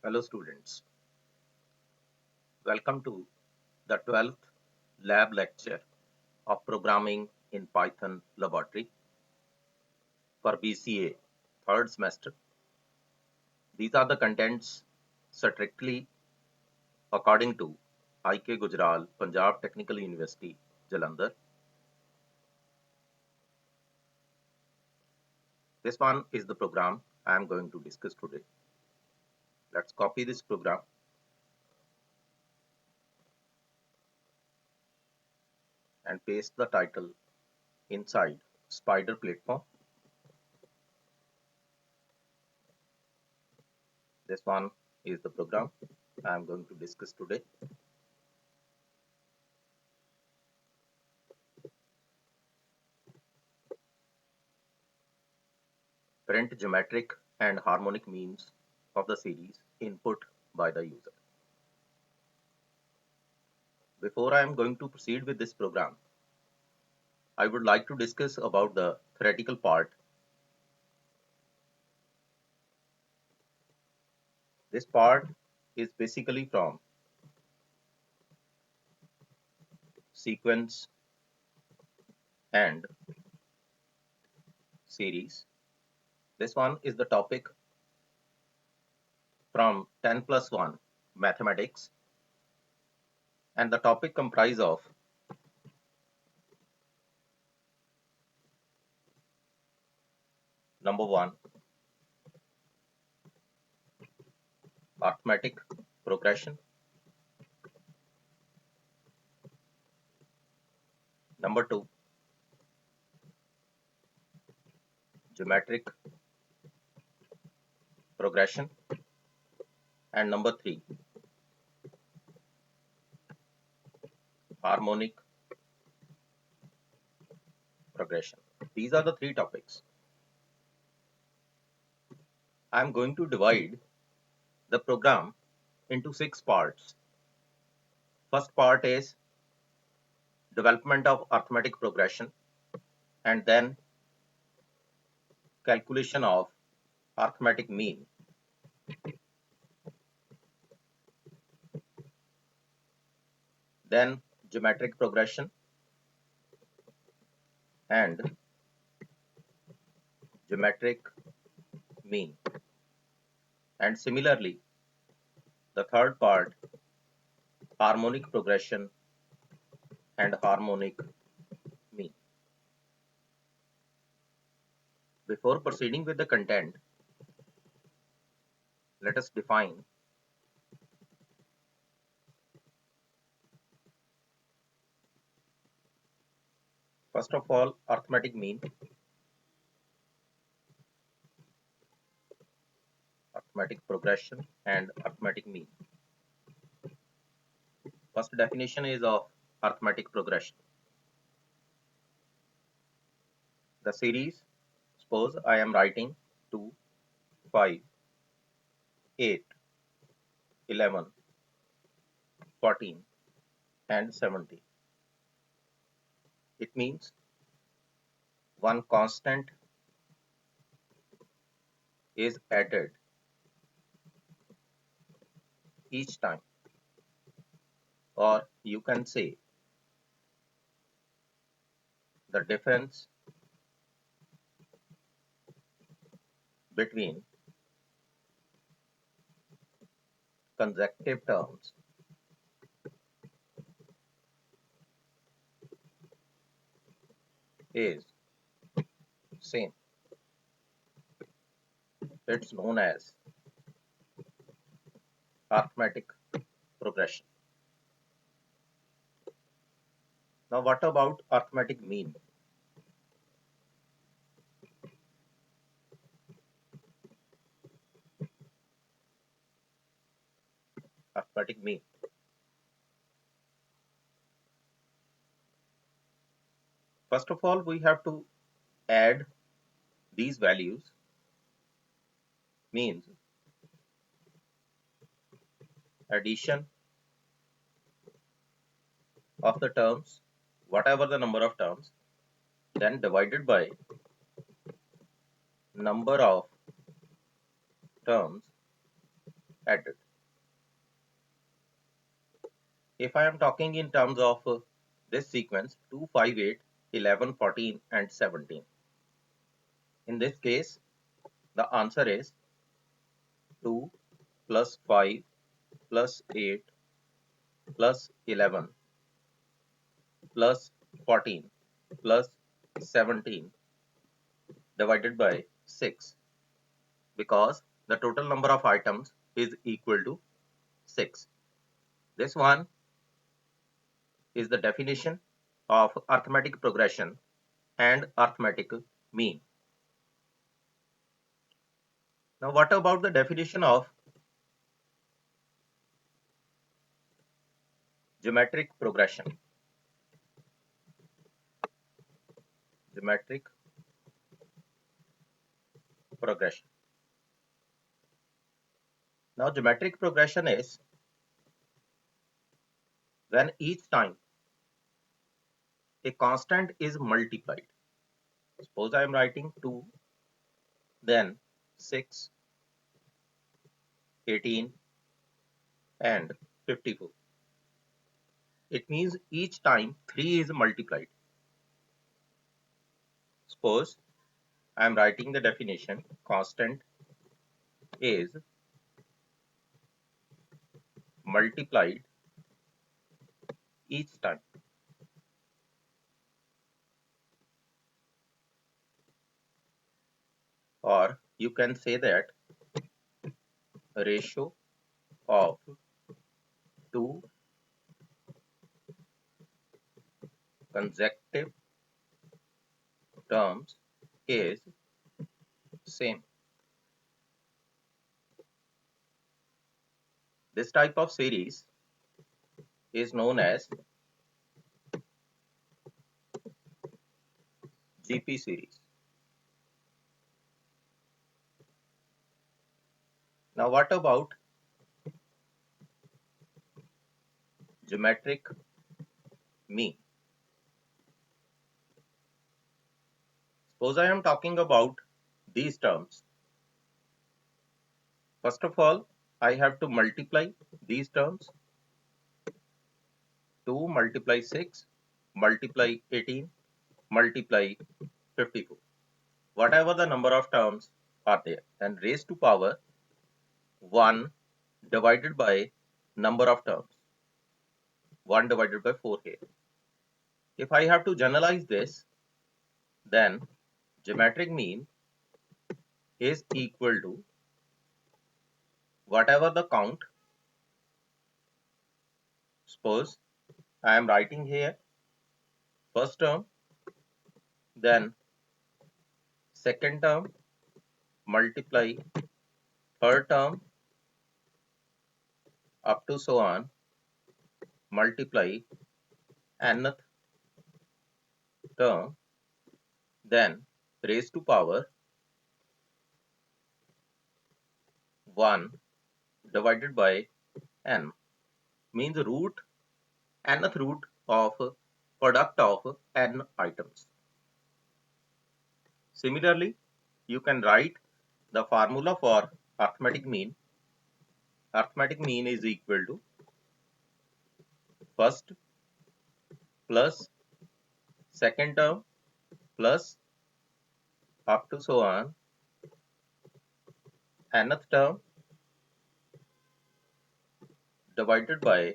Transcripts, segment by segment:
Hello students, welcome to the 12th lab lecture of Programming in Python Laboratory for BCA 3rd semester. These are the contents strictly according to IK Gujral, Punjab Technical University, Jalandhar. This one is the program I am going to discuss today. Let's copy this program and paste the title inside Spider platform. This one is the program I am going to discuss today. Print geometric and harmonic means of the series input by the user. Before I am going to proceed with this program, I would like to discuss about the theoretical part. This part is basically from sequence and series. This one is the topic from 10+1 mathematics, and the topic comprise of number 1, arithmetic progression, number 2, geometric progression, and number 3, harmonic progression. These are the 3 topics. I am going to divide the program into 6 parts. First part is development of arithmetic progression, and then calculation of arithmetic mean. Then geometric progression and geometric mean. And similarly, the third part, harmonic progression and harmonic mean. Before proceeding with the content, let us define first of all arithmetic mean, arithmetic progression and arithmetic mean. First definition is of arithmetic progression. The series, suppose I am writing 2, 5, 8, 11, 14 and 17. It means one constant is added each time, or you can say the difference between consecutive terms is same. It's known as arithmetic progression. Now what about arithmetic mean? Arithmetic mean. First of all, we have to add these values, means addition of the terms, whatever the number of terms, then divided by number of terms added. If I am talking in terms of this sequence 2, 5, 8, 11, 14 and 17. In this case, the answer is 2 plus 5 plus 8 plus 11 plus 14 plus 17 divided by 6, because the total number of items is equal to 6. This one is the definition of arithmetic progression and arithmetic mean. Now what about the definition of geometric progression? Geometric progression. Now geometric progression is when each time a constant is multiplied. Suppose I am writing 2, then 6, 18 and 54. It means each time 3 is multiplied. Suppose I am writing the definition, constant is multiplied each time. Or you can say that ratio of two consecutive terms is same. This type of series is known as GP series. Now what about geometric mean? Suppose I am talking about these terms. First of all, I have to multiply these terms. 2 multiply 6 multiply 18 multiply 54. Whatever the number of terms are there, and raised to power 1 divided by number of terms. 1 divided by 4 here. If I have to generalize this, then geometric mean is equal to whatever the count. Suppose I am writing here first term, then second term multiply third term up to so on multiply nth term, then raised to power 1 divided by n, means root nth root of product of n items. Similarly, you can write the formula for arithmetic mean. Arithmetic mean is equal to first plus second term plus up to so on nth term divided by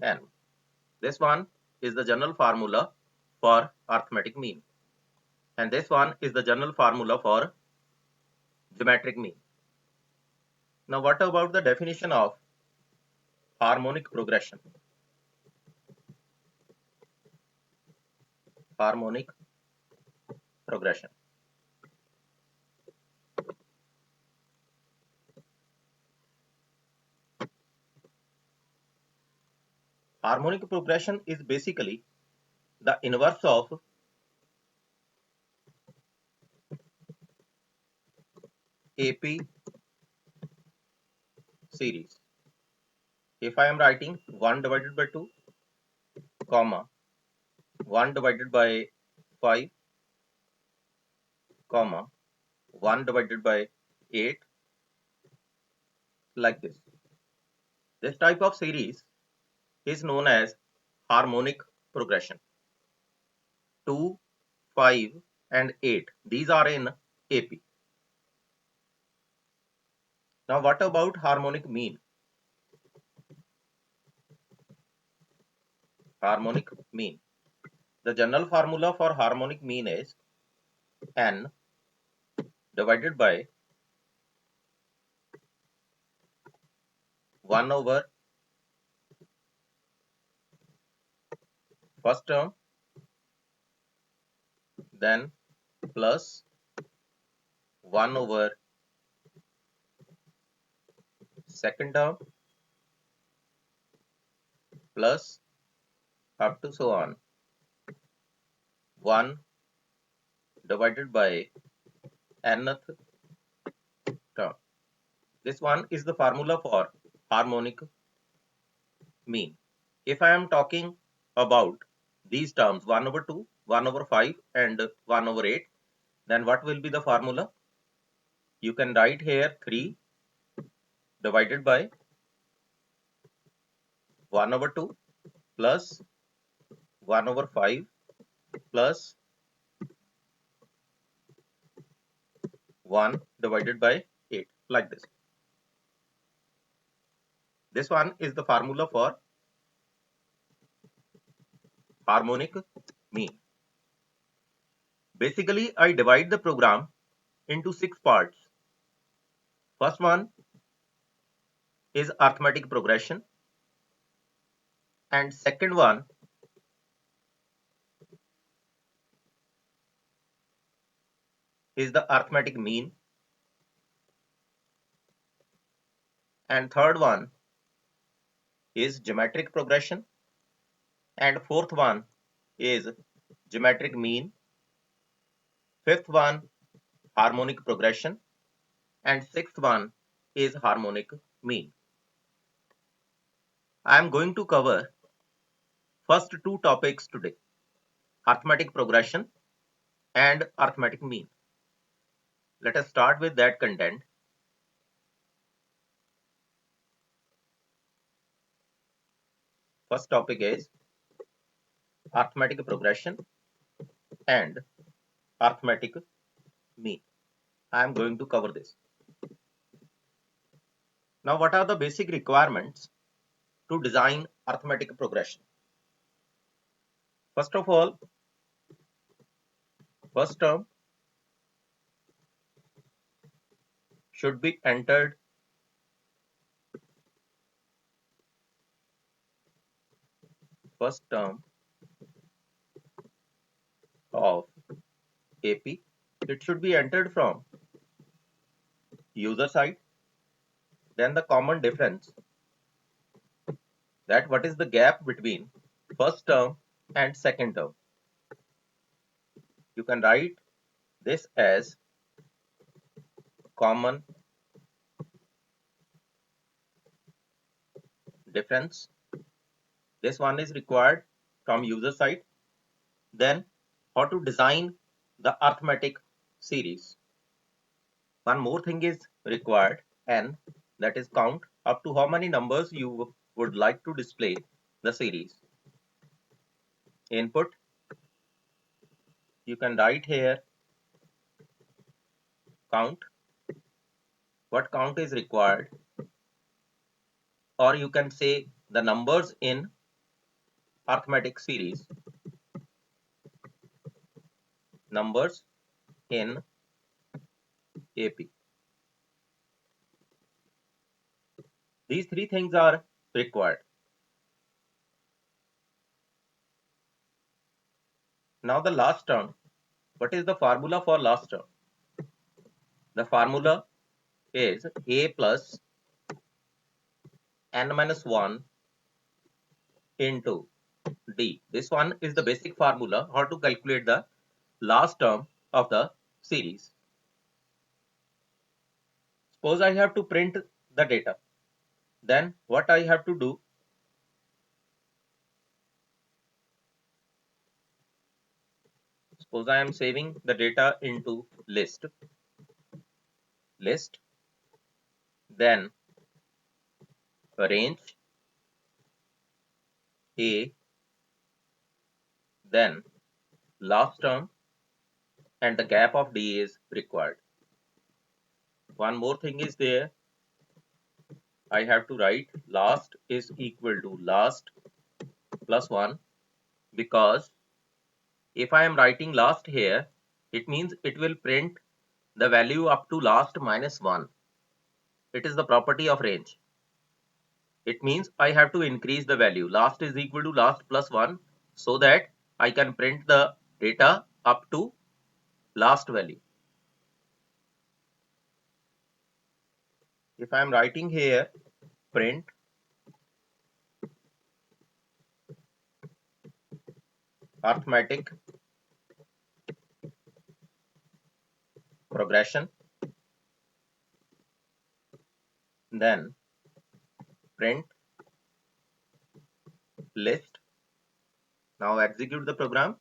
n. This one is the general formula for arithmetic mean, and this one is the general formula for geometric mean. Now what about the definition of harmonic progression? Harmonic progression. Harmonic progression is basically the inverse of AP series. If I am writing 1 divided by 2, comma 1 divided by 5, comma 1 divided by 8, like this. This type of series is known as harmonic progression. 2, 5 and 8, these are in AP. Now what about harmonic mean? Harmonic mean. The general formula for harmonic mean is n divided by 1 over first term, then plus 1 over second term, plus up to so on 1 divided by nth term. This one is the formula for harmonic mean. If I am talking about these terms 1 over 2, 1 over 5 and 1 over 8, then what will be the formula? You can write here 3 divided by 1 over 2 plus 1 over 5 plus 1 divided by 8, like this. This one is the formula for harmonic mean. Basically, I divide the program into 6 parts. First one is arithmetic progression, and second one is the arithmetic mean, and third one is geometric progression, and fourth one is geometric mean, fifth one harmonic progression, and sixth one is harmonic mean. I am going to cover first two topics today, arithmetic progression and arithmetic mean. Let us start with that content. First topic is arithmetic progression and arithmetic mean. I am going to cover this. Now, what are the basic requirements to design arithmetic progression? First of all, first term should be entered first term of AP. It should be entered from user side. Then the common difference, that what is the gap between first term and second term. You can write this as common difference. This one is required from user side. Then how to design the arithmetic series. One more thing is required, n, that is count up to how many numbers you would like to display the series. Input, you can write here count, what count is required, or you can say the numbers in arithmetic series, numbers in AP. These three things are required. Now the last term, what is the formula for last term? The formula is A plus n minus 1 into D. This one is the basic formula how to calculate the last term of the series. Suppose I have to print the data. Then what I have to do? Suppose I am saving the data into list. Then range A, then last term, and the gap of D is required. One more thing is there. I have to write last is equal to last plus 1, because if I am writing last here, it means it will print the value up to last minus 1. It is the property of range. It means I have to increase the value. Last is equal to last plus 1, so that I can print the data up to last value. If I am writing here print arithmetic progression, then print list. Now execute the program.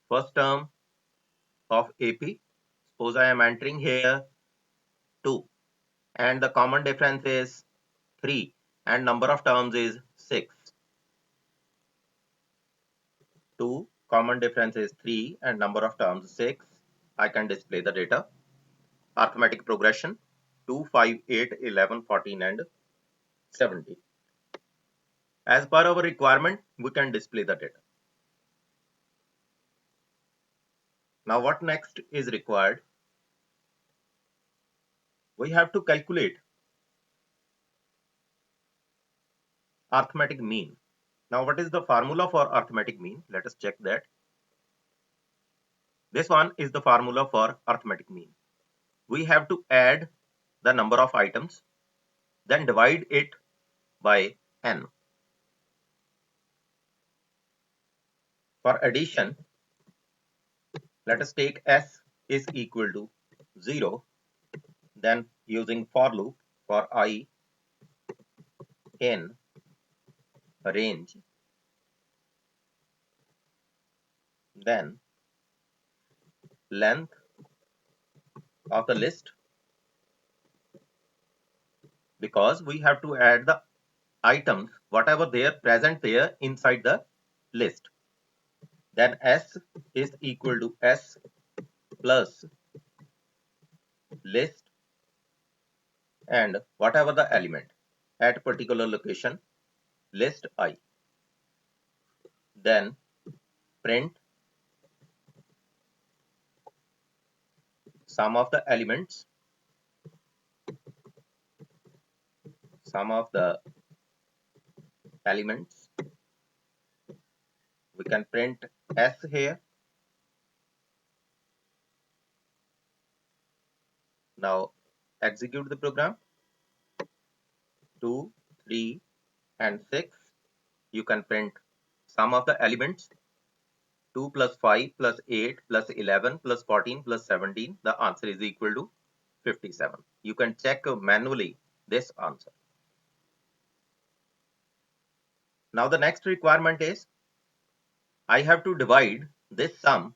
First term of AP, suppose I am entering here 2, and the common difference is 3, and number of terms is 6. 2, common difference is 3, and number of terms 6. I can display the data. Arithmetic progression 2, 5, 8, 11, 14, and 17. As per our requirement, we can display the data. Now what next is required? We have to calculate arithmetic mean. Now what is the formula for arithmetic mean? Let us check that. This one is the formula for arithmetic mean. We have to add the number of items, then divide it by n. For addition, let us take s is equal to 0, then using for loop for I in range, then length of the list, because we have to add the items whatever they are present there inside the list. Then s is equal to s plus list and whatever the element at particular location, list I. Then print sum of the elements, we can print s here. Now execute the program. 2, 3, and 6. You can print sum of the elements. 2 plus 5 plus 8 plus 11 plus 14 plus 17. The answer is equal to 57. You can check manually this answer. Now the next requirement is I have to divide this sum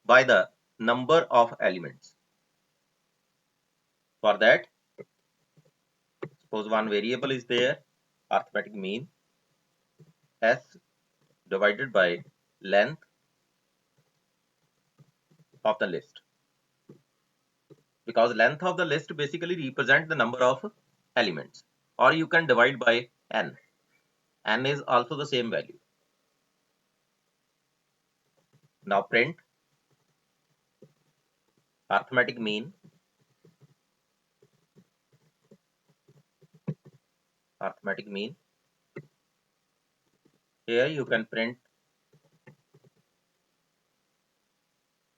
by the number of elements. For that, suppose one variable is there, arithmetic mean, s divided by length of the list, because length of the list basically represents the number of elements, or you can divide by n. N is also the same value. Now print arithmetic mean, here you can print,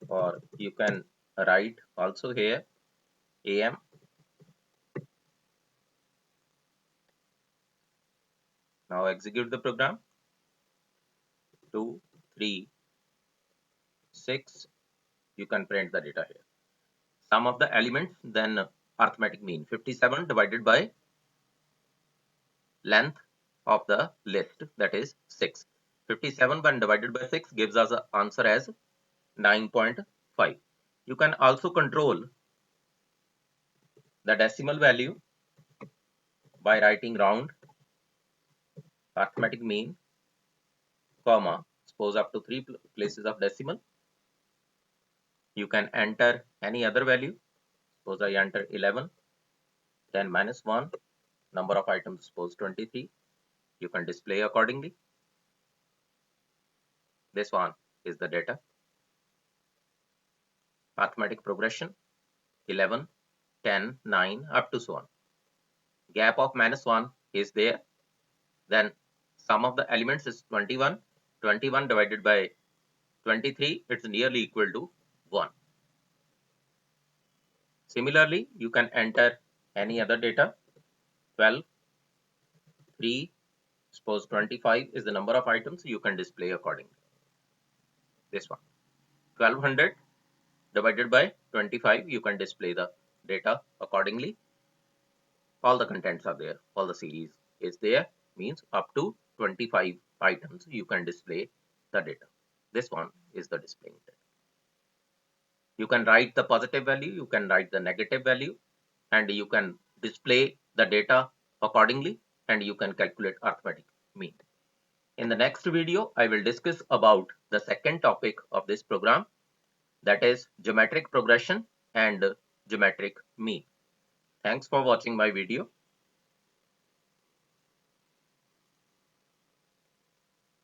or you can write also here am. Now execute the program. 2, 3, 6. You can print the data here. Sum of the elements, then arithmetic mean 57 divided by length of the list, that is 6. 57 when divided by 6 gives us an answer as 9.5. You can also control the decimal value by writing round arithmetic mean, comma, suppose up to 3 places of decimal. You can enter any other value. Suppose I enter 11, then minus 1, number of items suppose 23. You can display accordingly. This one is the data. Arithmetic progression 11, 10, 9 up to so on. Gap of minus 1 is there. Then sum of the elements is 21. 21 divided by 23, it's nearly equal to 1. Similarly, you can enter any other data. 12, 3, suppose 25 is the number of items, you can display accordingly. This one. 1200 divided by 25, you can display the data accordingly. All the contents are there, all the series is there, means up to 25 items you can display the data. This one is the displaying data. You can write the positive value, you can write the negative value, and you can display the data accordingly, and you can calculate arithmetic mean. In the next video, I will discuss about the second topic of this program, that is geometric progression and geometric mean. Thanks for watching my video.